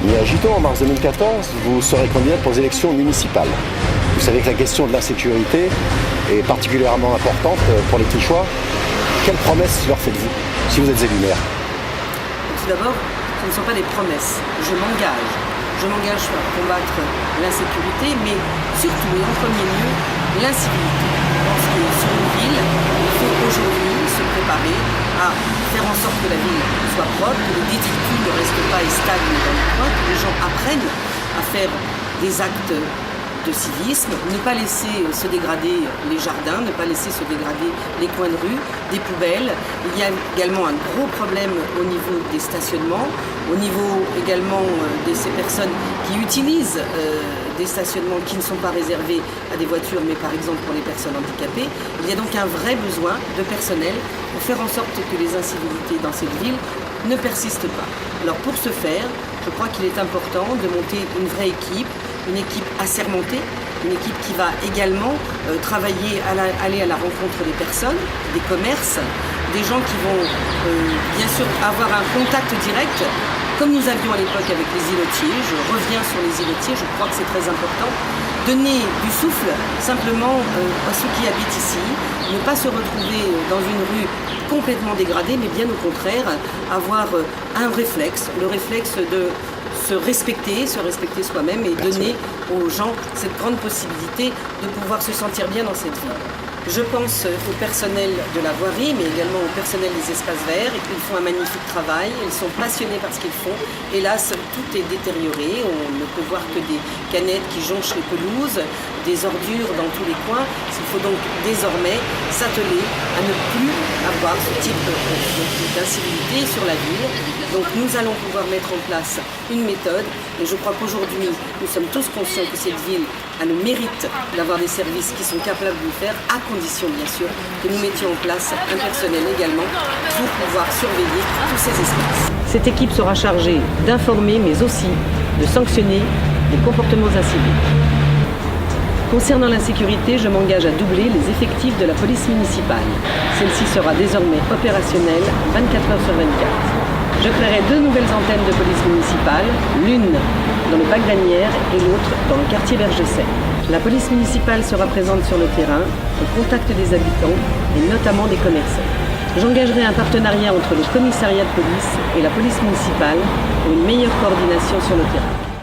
Mais agitons en mars 2014, vous serez candidat pour les élections municipales. Vous savez que la question de l'insécurité est particulièrement importante pour les Quichois. Quelles promesses leur faites-vous si vous êtes élu maire? Tout d'abord, ce ne sont pas des promesses. Je m'engage. Je m'engage à combattre l'insécurité, mais surtout et en premier lieu, l'incivilité. Je pense que sur une ville, il faut aujourd'hui se préparer à faire en sorte que la ville soit propre, que les détritus ne restent pas et stagnent dans les coins, que les gens apprennent à faire des actes de civisme, ne pas laisser se dégrader les jardins, ne pas laisser se dégrader les coins de rue, des poubelles. Il y a également un gros problème au niveau des stationnements, au niveau également de ces personnes qui utilisent des stationnements qui ne sont pas réservés à des voitures, mais par exemple pour les personnes handicapées. Il y a donc un vrai besoin de personnel pour faire en sorte que les incivilités dans cette ville ne persistent pas. Alors pour ce faire, je crois qu'il est important de monter une vraie équipe, une équipe assermentée, une équipe qui va également travailler, aller à la rencontre des personnes, des commerces, des gens qui vont bien sûr avoir un contact direct, comme nous avions à l'époque avec les îlotiers. Je reviens sur les îlotiers, je crois que c'est très important. Donner du souffle simplement à ceux qui habitent ici, ne pas se retrouver dans une rue complètement dégradée, mais bien au contraire, avoir un réflexe, le réflexe de se respecter soi-même et donner aux gens cette grande possibilité de pouvoir se sentir bien dans cette ville. Je pense au personnel de la voirie, mais également au personnel des espaces verts. Ils font un magnifique travail, ils sont passionnés par ce qu'ils font. Hélas, tout est détérioré, on ne peut voir que des canettes qui jonchent les pelouses, des ordures dans tous les coins. Il faut donc désormais s'atteler à ne plus avoir ce type d'incivilité sur la ville. Donc nous allons pouvoir mettre en place une méthode et je crois qu'aujourd'hui nous sommes tous conscients que cette ville a le mérite d'avoir des services qui sont capables de le faire, à condition bien sûr que nous mettions en place un personnel également pour pouvoir surveiller tous ces espaces. Cette équipe sera chargée d'informer mais aussi de sanctionner les comportements inciviques. Concernant l'insécurité, je m'engage à doubler les effectifs de la police municipale. Celle-ci sera désormais opérationnelle 24 heures sur 24. Je créerai 2 nouvelles antennes de police municipale, l'une dans le bac d'Anières et l'autre dans le quartier Vergesset. La police municipale sera présente sur le terrain, au contact des habitants et notamment des commerçants. J'engagerai un partenariat entre le commissariat de police et la police municipale pour une meilleure coordination sur le terrain.